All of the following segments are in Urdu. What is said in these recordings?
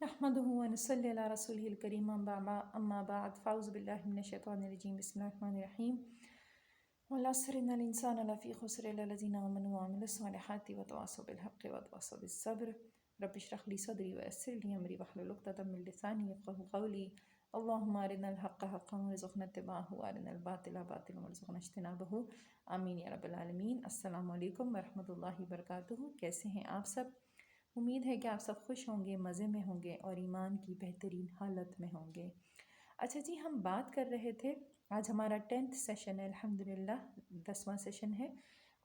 نحمده ونصلي على رسوله الكريم أما بعد فأعوذ بالله من الشيطان الرجيم بسم الله الرحمن الرحيم والعصر إن الإنسان لفي خسر إلا الذين آمنوا وعملوا الصالحات وتواصوا بالحق وتواصوا بالصبر رب اشرح لي صدري ويسر لي أمري واحلل عقدة من لساني يفقهوا قولي اللهم أرنا الحق حقا وارزقنا اتباعه وأرنا الباطل باطلا وارزقنا اجتنابه آمین یا رب العالمین۔ السلام علیکم ورحمۃ اللہ وبرکاتہ۔ کیسے ہیں آپ سب؟ امید ہے کہ آپ سب خوش ہوں گے، مزے میں ہوں گے اور ایمان کی بہترین حالت میں ہوں گے۔ اچھا جی، ہم بات کر رہے تھے، آج ہمارا 10th سیشن ہے، الحمدللہ 10واں سیشن ہے،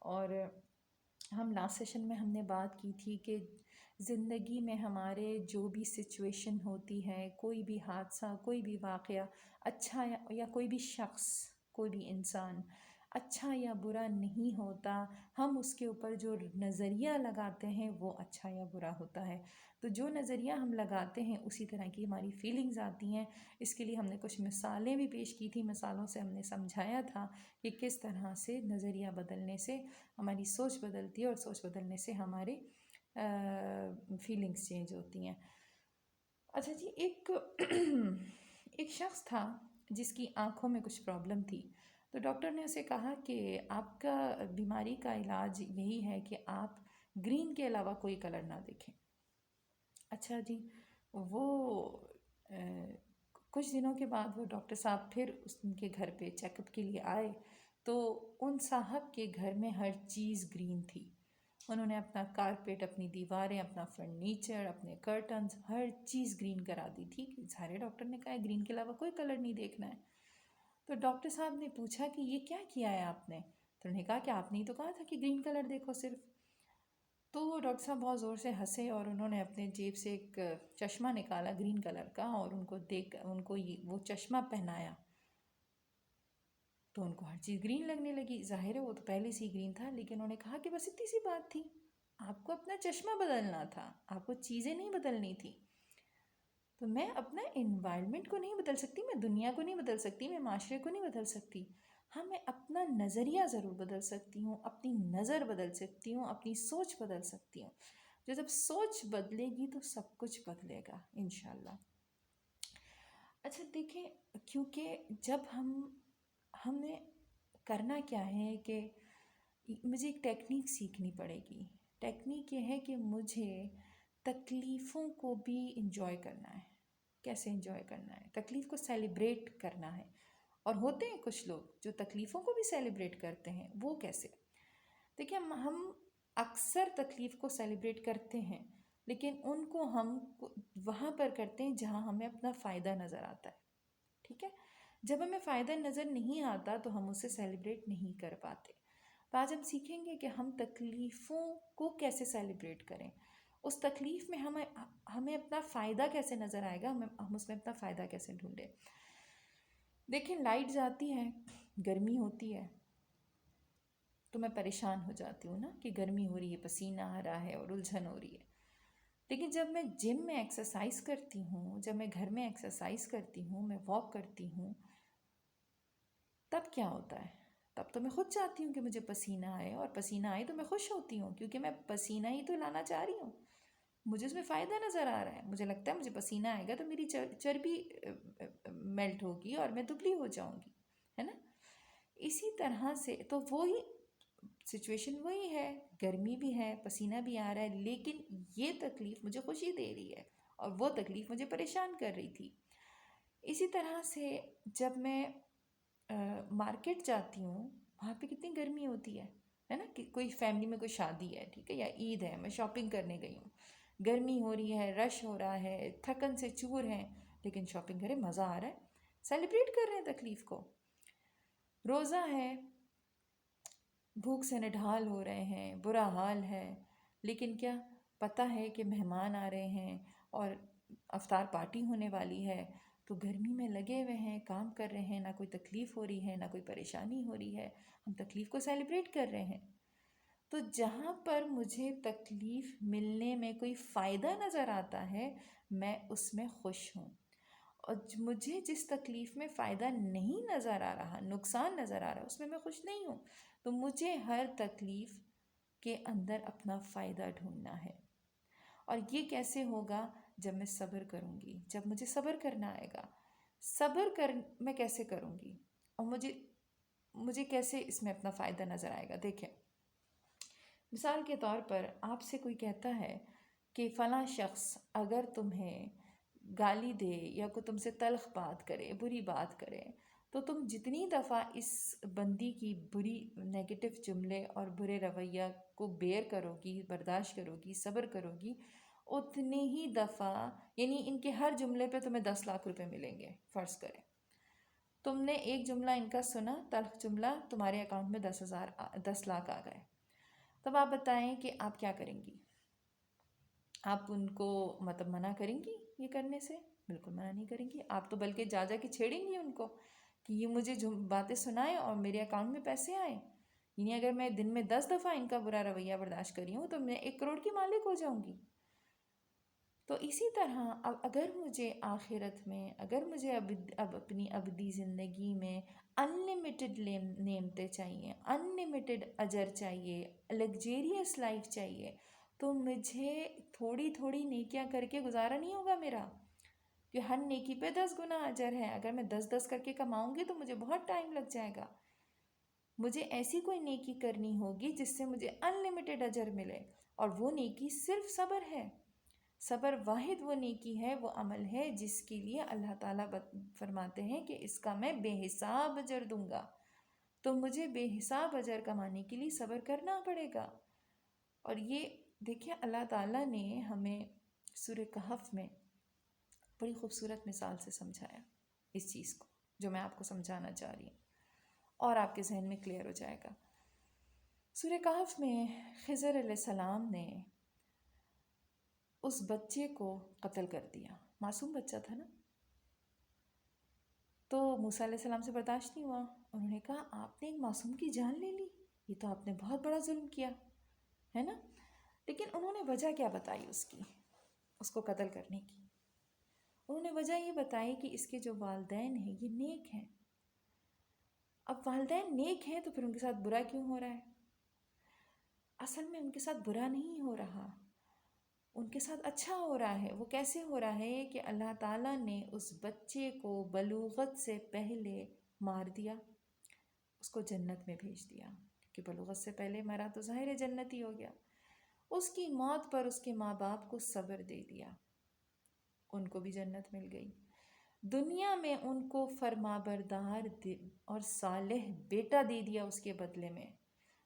اور ہم لاسٹ سیشن میں ہم نے بات کی تھی کہ زندگی میں ہمارے جو بھی سچویشن ہوتی ہے، کوئی بھی حادثہ، کوئی بھی واقعہ، اچھا یا کوئی بھی شخص، کوئی بھی انسان اچھا یا برا نہیں ہوتا، ہم اس کے اوپر جو نظریہ لگاتے ہیں وہ اچھا یا برا ہوتا ہے۔ تو جو نظریہ ہم لگاتے ہیں اسی طرح کی ہماری فیلنگز آتی ہیں۔ اس کے لیے ہم نے کچھ مثالیں بھی پیش کی تھی، مثالوں سے ہم نے سمجھایا تھا کہ کس طرح سے نظریہ بدلنے سے ہماری سوچ بدلتی ہے اور سوچ بدلنے سے ہمارے فیلنگز چینج ہوتی ہیں۔ اچھا جی، ایک شخص تھا جس کی آنکھوں میں کچھ پرابلم تھی، تو ڈاکٹر نے اسے کہا کہ آپ کا بیماری کا علاج یہی ہے کہ آپ گرین کے علاوہ کوئی کلر نہ دیکھیں۔ اچھا جی، وہ کچھ دنوں کے بعد وہ ڈاکٹر صاحب پھر ان کے گھر پہ چیک اپ کے لیے آئے، تو ان صاحب کے گھر میں ہر چیز گرین تھی۔ انہوں نے اپنا کارپیٹ، اپنی دیواریں، اپنا فرنیچر، اپنے کرٹنز، ہر چیز گرین کرا دی تھی۔ سارے ڈاکٹر نے کہا ہے گرین کے علاوہ کوئی کلر نہیں دیکھنا ہے۔ تو ڈاکٹر صاحب نے پوچھا کہ یہ کیا کیا ہے آپ نے؟ تو انہوں نے کہا کہ آپ نے تو کہا تھا کہ گرین کلر دیکھو صرف۔ تو ڈاکٹر صاحب بہت زور سے ہنسے اور انہوں نے اپنے جیب سے ایک چشمہ نکالا گرین کلر کا اور ان کو وہ چشمہ پہنایا، تو ان کو ہر چیز گرین لگنے لگی۔ ظاہر ہے وہ تو پہلے سے ہی گرین تھا، لیکن انہوں نے کہا کہ بس اتنی سی بات تھی، آپ کو اپنا چشمہ بدلنا تھا، آپ کو چیزیں نہیں بدلنی تھی۔ تو میں اپنا انوائرمنٹ کو نہیں بدل سکتی، میں دنیا کو نہیں بدل سکتی، میں معاشرے کو نہیں بدل سکتی، ہاں میں اپنا نظریہ ضرور بدل سکتی ہوں، اپنی نظر بدل سکتی ہوں، اپنی سوچ بدل سکتی ہوں۔ جب سوچ بدلے گی تو سب کچھ بدلے گا انشاءاللہ۔ اچھا دیکھیں، کیونکہ جب ہمیں کرنا کیا ہے کہ مجھے ایک ٹیکنیک سیکھنی پڑے گی۔ ٹیکنیک یہ ہے کہ مجھے تکلیفوں کو بھی انجوائے کرنا ہے۔ کیسے انجوائے کرنا ہے؟ تکلیف کو سیلیبریٹ کرنا ہے۔ اور ہوتے ہیں کچھ لوگ جو تکلیفوں کو بھی سیلیبریٹ کرتے ہیں، وہ کیسے؟ دیکھیں، ہم اکثر تکلیف کو سیلیبریٹ کرتے ہیں، لیکن ان کو ہم وہاں پر کرتے ہیں جہاں ہمیں اپنا فائدہ نظر آتا ہے، ٹھیک ہے؟ جب ہمیں فائدہ نظر نہیں آتا تو ہم اسے سیلیبریٹ نہیں کر پاتے۔ تو آج ہم سیکھیں گے کہ ہم تکلیفوں کو کیسے سیلیبریٹ کریں، اس تکلیف میں ہمیں اپنا فائدہ کیسے نظر آئے گا، ہم اس میں اپنا فائدہ کیسے ڈھونڈیں۔ دیکھیں، لائٹ جاتی ہے، گرمی ہوتی ہے تو میں پریشان ہو جاتی ہوں نا کہ گرمی ہو رہی ہے، پسینہ آ رہا ہے اور الجھن ہو رہی ہے۔ لیکن جب میں جم میں ایکسرسائز کرتی ہوں، جب میں گھر میں ایکسرسائز کرتی ہوں، میں واک کرتی ہوں، تب کیا ہوتا ہے؟ تب تو میں خود چاہتی ہوں کہ مجھے پسینہ آئے، اور پسینہ آئے تو میں خوش ہوتی ہوں، کیونکہ میں پسینہ ہی تو لانا چاہ رہی ہوں، مجھے اس میں فائدہ نظر آ رہا ہے۔ مجھے لگتا ہے مجھے پسینہ آئے گا تو میری چربی میلٹ ہوگی اور میں دبلی ہو جاؤں گی، ہے نا؟ اسی طرح سے تو وہی سچویشن وہی ہے، گرمی بھی ہے، پسینہ بھی آ رہا ہے، لیکن یہ تکلیف مجھے خوشی دے رہی ہے اور وہ تکلیف مجھے پریشان کر رہی تھی۔ اسی طرح سے جب میں مارکیٹ جاتی ہوں، وہاں پہ کتنی گرمی ہوتی ہے نا؟ کہ کوئی فیملی میں کوئی شادی ہے، ٹھیک ہے، یا عید ہے، میں شاپنگ کرنے گئی ہوں، گرمی ہو رہی ہے، رش ہو رہا ہے، تھکن سے چور ہیں، لیکن شاپنگ کریں، مزہ آ رہا ہے، سیلیبریٹ کر رہے ہیں تکلیف کو۔ روزہ ہے، بھوک سے نڈھال ہو رہے ہیں، برا حال ہے، لیکن کیا پتہ ہے کہ مہمان آ رہے ہیں اور افطار پارٹی ہونے والی ہے، تو گرمی میں لگے ہوئے ہیں، کام کر رہے ہیں، نہ کوئی تکلیف ہو رہی ہے، نہ کوئی پریشانی ہو رہی ہے، ہم تکلیف کو سیلیبریٹ کر رہے ہیں۔ تو جہاں پر مجھے تکلیف ملنے میں کوئی فائدہ نظر آتا ہے، میں اس میں خوش ہوں، اور مجھے جس تکلیف میں فائدہ نہیں نظر آ رہا، نقصان نظر آ رہا، اس میں خوش نہیں ہوں۔ تو مجھے ہر تکلیف کے اندر اپنا فائدہ ڈھونڈنا ہے، اور یہ کیسے ہوگا؟ جب میں صبر کروں گی، جب مجھے صبر کرنا آئے گا۔ میں کیسے کروں گی اور مجھے کیسے اس میں اپنا فائدہ نظر آئے گا؟ دیکھیں، مثال کے طور پر آپ سے کوئی کہتا ہے کہ فلاں شخص اگر تمہیں گالی دے یا کوئی تم سے تلخ بات کرے، بری بات کرے، تو تم جتنی دفعہ اس بندی کی بری نیگیٹو جملے اور برے رویہ کو بیئر کرو گی، برداشت کرو گی، صبر کرو گی، اتنی ہی دفعہ، یعنی ان کے ہر جملے پہ تمہیں 10 لاکھ روپے ملیں گے۔ فرض کریں تم نے ایک جملہ ان کا سنا، تلخ جملہ، تمہارے اکاؤنٹ میں 10 لاکھ آ گئے۔ تب آپ بتائیں کہ آپ کیا کریں گی؟ آپ ان کو منع کریں گی یہ کرنے سے؟ بالکل منع نہیں کریں گی، آپ تو بلکہ جا کے چھیڑیں گی ان کو کہ یہ مجھے جو باتیں سنائیں اور میرے اکاؤنٹ میں پیسے آئیں۔ یعنی اگر میں دن میں 10 دفعہ ان کا برا رویہ برداشت کری ہوں تو میں 1 کروڑ کی مالک ہو جاؤں گی۔ تو اسی طرح اگر مجھے آخرت میں، اگر مجھے اب اپنی ابدی زندگی میں انلیمیٹڈ نعمتیں چاہیے، انلیمیٹڈ اجر چاہیے، لگزیریس لائف چاہیے، تو مجھے تھوڑی تھوڑی نیکیاں کر کے گزارا نہیں ہوگا میرا، کہ ہر نیکی پہ 10 گنا اجر ہے۔ اگر میں 10 کر کے کماؤں گی تو مجھے بہت ٹائم لگ جائے گا۔ مجھے ایسی کوئی نیکی کرنی ہوگی جس سے مجھے انلیمیٹڈ اجر ملے، اور وہ نیکی صرف صبر ہے۔ صبر واحد وہ نیکی ہے، وہ عمل ہے جس کے لیے اللہ تعالیٰ فرماتے ہیں کہ اس کا میں بے حساب اجر دوں گا۔ تو مجھے بے حساب اجر کمانے کے لیے صبر کرنا پڑے گا۔ اور یہ دیکھیں، اللہ تعالیٰ نے ہمیں سورہ کہف میں بڑی خوبصورت مثال سے سمجھایا اس چیز کو، جو میں آپ کو سمجھانا چاہ رہی ہوں اور آپ کے ذہن میں کلیئر ہو جائے گا۔ سورہ کہف میں خضر علیہ السلام نے اس بچے کو قتل کر دیا، معصوم بچہ تھا نا۔ تو موسیٰ علیہ السلام سے برداشت نہیں ہوا، انہوں نے کہا آپ نے ایک معصوم کی جان لے لی، یہ تو آپ نے بہت بڑا ظلم کیا ہے نا۔ لیکن انہوں نے وجہ کیا بتائی اس کو قتل کرنے کی؟ انہوں نے وجہ یہ بتائی کہ اس کے جو والدین ہیں یہ نیک ہیں۔ اب والدین نیک ہیں تو پھر ان کے ساتھ برا کیوں ہو رہا ہے؟ اصل میں ان کے ساتھ برا نہیں ہو رہا، ان کے ساتھ اچھا ہو رہا ہے۔ وہ کیسے ہو رہا ہے کہ اللہ تعالیٰ نے اس بچے کو بلوغت سے پہلے مار دیا، اس کو جنت میں بھیج دیا، کیونکہ بلوغت سے پہلے مرا تو ظاہر جنت ہی ہو گیا۔ اس کی موت پر اس کے ماں باپ کو صبر دے دیا، ان کو بھی جنت مل گئی۔ دنیا میں ان کو فرما بردار اور صالح بیٹا دے دیا اس کے بدلے میں،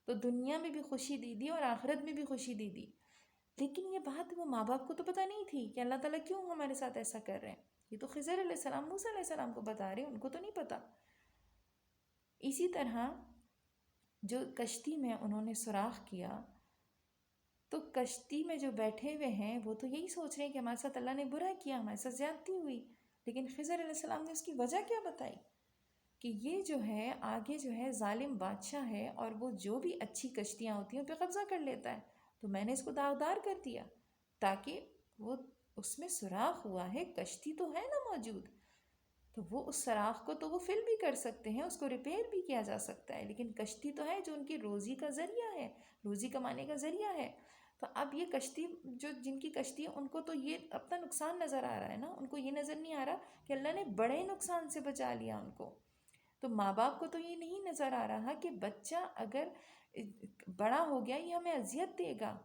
تو دنیا میں بھی خوشی دے دی اور آخرت میں بھی خوشی دے دی۔ لیکن یہ بات وہ ماں باپ کو تو پتہ نہیں تھی کہ اللہ تعالیٰ کیوں ہمارے ساتھ ایسا کر رہے ہیں۔ یہ تو خضر علیہ السلام، موسیٰ علیہ السلام کو بتا رہے ہیں، ان کو تو نہیں پتہ۔ اسی طرح جو کشتی میں انہوں نے سوراخ کیا، تو کشتی میں جو بیٹھے ہوئے ہیں وہ تو یہی سوچ رہے ہیں کہ ہمارے ساتھ اللہ نے برا کیا، ہمارے ساتھ زیادتی ہوئی۔ لیکن خضر علیہ السلام نے اس کی وجہ کیا بتائی کہ یہ جو ہے آگے جو ہے ظالم بادشاہ ہے، اور وہ جو بھی اچھی کشتیاں ہوتی ہیں ان پہ قبضہ کر لیتا ہے، تو میں نے اس کو داغدار کر دیا تاکہ وہ اس میں سوراخ ہوا ہے، کشتی تو ہے نا موجود، تو وہ اس سوراخ کو تو وہ فل بھی کر سکتے ہیں، اس کو ریپیئر بھی کیا جا سکتا ہے، لیکن کشتی تو ہے جو ان کی روزی کا ذریعہ ہے، روزی کمانے کا ذریعہ ہے۔ تو اب یہ کشتی جن کی کشتی ہے ان کو تو یہ اپنا نقصان نظر آ رہا ہے نا، ان کو یہ نظر نہیں آ رہا کہ اللہ نے بڑے نقصان سے بچا لیا ان کو۔ تو ماں باپ کو تو یہ نہیں نظر آ رہا کہ بچہ اگر بڑا ہو گیا یہ ہمیں اذیت دے گا،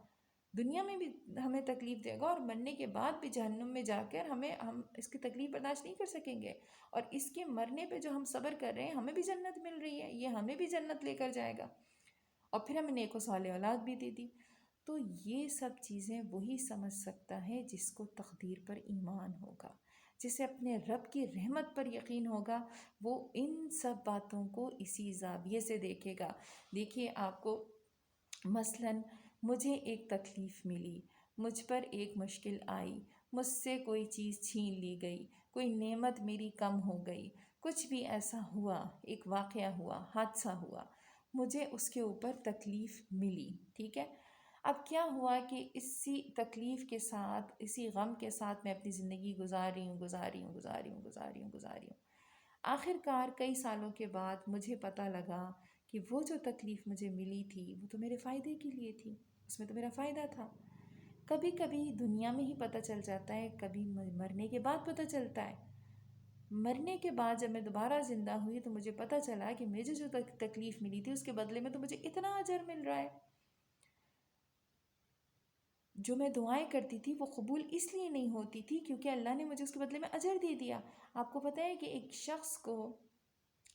دنیا میں بھی ہمیں تکلیف دے گا، اور مرنے کے بعد بھی جہنم میں جا کر ہم اس کی تکلیف برداشت نہیں کر سکیں گے، اور اس کے مرنے پہ جو ہم صبر کر رہے ہیں ہمیں بھی جنت مل رہی ہے، یہ ہمیں بھی جنت لے کر جائے گا، اور پھر ہمیں نیک و صالح اولاد بھی دے دی۔ تو یہ سب چیزیں وہی سمجھ سکتا ہے جس کو تقدیر پر ایمان ہوگا، جسے اپنے رب کی رحمت پر یقین ہوگا، وہ ان سب باتوں کو اسی زاویے سے دیکھے گا۔ دیکھیے آپ کو مثلاً مجھے ایک تکلیف ملی، مجھ پر ایک مشکل آئی، مجھ سے کوئی چیز چھین لی گئی، کوئی نعمت میری کم ہو گئی، کچھ بھی ایسا ہوا، ایک واقعہ ہوا، حادثہ ہوا، مجھے اس کے اوپر تکلیف ملی، ٹھیک ہے۔ اب کیا ہوا کہ اسی تکلیف کے ساتھ، اسی غم کے ساتھ میں اپنی زندگی گزار رہی ہوں۔ آخر کار کئی سالوں کے بعد مجھے پتہ لگا کہ وہ جو تکلیف مجھے ملی تھی وہ تو میرے فائدے کے لیے تھی، اس میں تو میرا فائدہ تھا۔ کبھی کبھی دنیا میں ہی پتہ چل جاتا ہے، کبھی مرنے کے بعد پتہ چلتا ہے۔ مرنے کے بعد جب میں دوبارہ زندہ ہوئی تو مجھے پتہ چلا کہ مجھے جو تکلیف ملی تھی اس کے بدلے میں تو مجھے اتنا اجر مل رہا ہے۔ جو میں دعائیں کرتی تھی وہ قبول اس لیے نہیں ہوتی تھی کیونکہ اللہ نے مجھے اس کے بدلے میں اجر دے دیا۔ آپ کو پتہ ہے کہ ایک شخص کو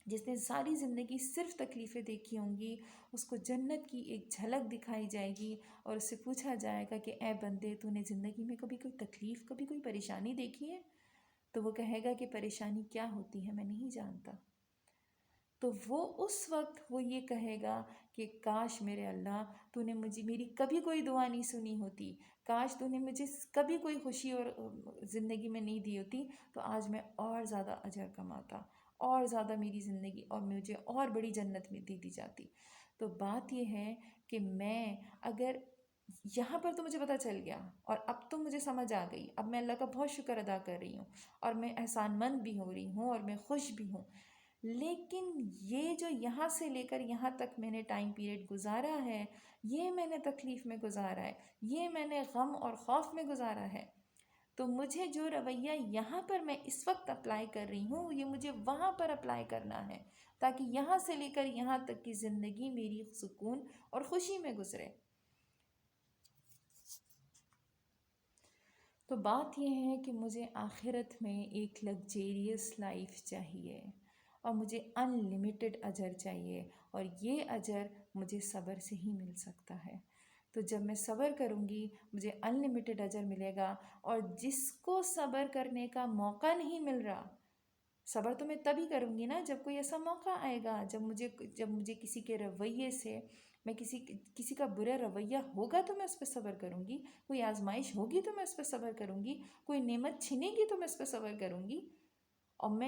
جس نے ساری زندگی صرف تکلیفیں دیکھی ہوں گی، اس کو جنت کی ایک جھلک دکھائی جائے گی اور اس سے پوچھا جائے گا کہ اے بندے، تو نے زندگی میں کبھی کوئی تکلیف، کبھی کوئی پریشانی دیکھی ہے؟ تو وہ کہے گا کہ پریشانی کیا ہوتی ہے میں نہیں جانتا۔ تو وہ اس وقت وہ یہ کہے گا کہ کاش میرے اللہ تو نے مجھے میری کبھی کوئی دعا نہیں سنی ہوتی، کاش تو نے مجھے کبھی کوئی خوشی اور زندگی میں نہیں دی ہوتی، تو آج میں اور زیادہ اجر کماتا، اور زیادہ میری زندگی اور مجھے اور بڑی جنت میں دے دی جاتی۔ تو بات یہ ہے کہ میں اگر یہاں پر تو مجھے پتہ چل گیا اور اب تو مجھے سمجھ آ گئی، اب میں اللہ کا بہت شکر ادا کر رہی ہوں اور میں احسان مند بھی ہو رہی ہوں اور میں خوش بھی ہوں، لیکن یہ جو یہاں سے لے کر یہاں تک میں نے ٹائم پیریڈ گزارا ہے، یہ میں نے تکلیف میں گزارا ہے، یہ میں نے غم اور خوف میں گزارا ہے، تو مجھے جو رویہ یہاں پر میں اس وقت اپلائی کر رہی ہوں یہ مجھے وہاں پر اپلائی کرنا ہے تاکہ یہاں سے لے کر یہاں تک کی زندگی میری سکون اور خوشی میں گزرے۔ تو بات یہ ہے کہ مجھے آخرت میں ایک لگزیریس لائف چاہیے اور مجھے ان لمیٹڈ اجر چاہیے، اور یہ اجر مجھے صبر سے ہی مل سکتا ہے۔ تو جب میں صبر کروں گی مجھے ان لمیٹڈ اجر ملے گا، اور جس کو صبر کرنے کا موقع نہیں مل رہا، صبر تو میں تبھی کروں گی نا جب کوئی ایسا موقع آئے گا، جب مجھے کسی کے رویے سے، میں کسی کا برا رویہ ہوگا تو میں اس پہ صبر کروں گی، کوئی آزمائش ہوگی تو میں اس پہ صبر کروں گی، کوئی نعمت چھنے گی تو میں اس پہ صبر کروں گی۔ اور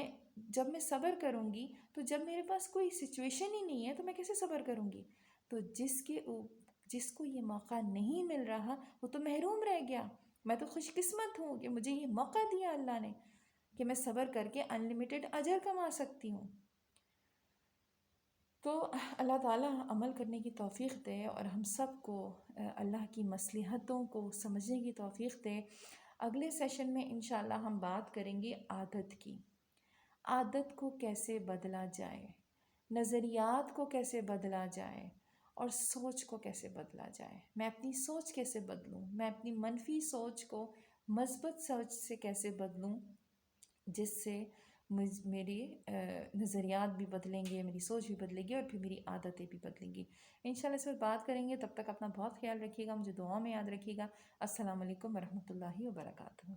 جب میں صبر کروں گی تو جب میرے پاس کوئی سچویشن ہی نہیں ہے تو میں کیسے صبر کروں گی؟ تو جس کو یہ موقع نہیں مل رہا وہ تو محروم رہ گیا۔ میں تو خوش قسمت ہوں کہ مجھے یہ موقع دیا اللہ نے کہ میں صبر کر کے ان لمیٹڈ اجر کما سکتی ہوں۔ تو اللہ تعالیٰ عمل کرنے کی توفیق دے اور ہم سب کو اللہ کی مصلحتوں کو سمجھنے کی توفیق دے۔ اگلے سیشن میں انشاءاللہ ہم بات کریں گے عادت کی، عادت کو کیسے بدلا جائے، نظریات کو کیسے بدلا جائے اور سوچ کو کیسے بدلا جائے۔ میں اپنی سوچ کیسے بدلوں، میں اپنی منفی سوچ کو مثبت سوچ سے کیسے بدلوں، جس سے میری نظریات بھی بدلیں گے، میری سوچ بھی بدلے گی اور پھر میری عادتیں بھی بدلیں گی۔ انشاءاللہ اس پر بات کریں گے، تب تک اپنا بہت خیال رکھیے گا، مجھے دعاؤں میں یاد رکھیے گا۔ السلام علیکم ورحمۃ اللہ وبرکاتہ۔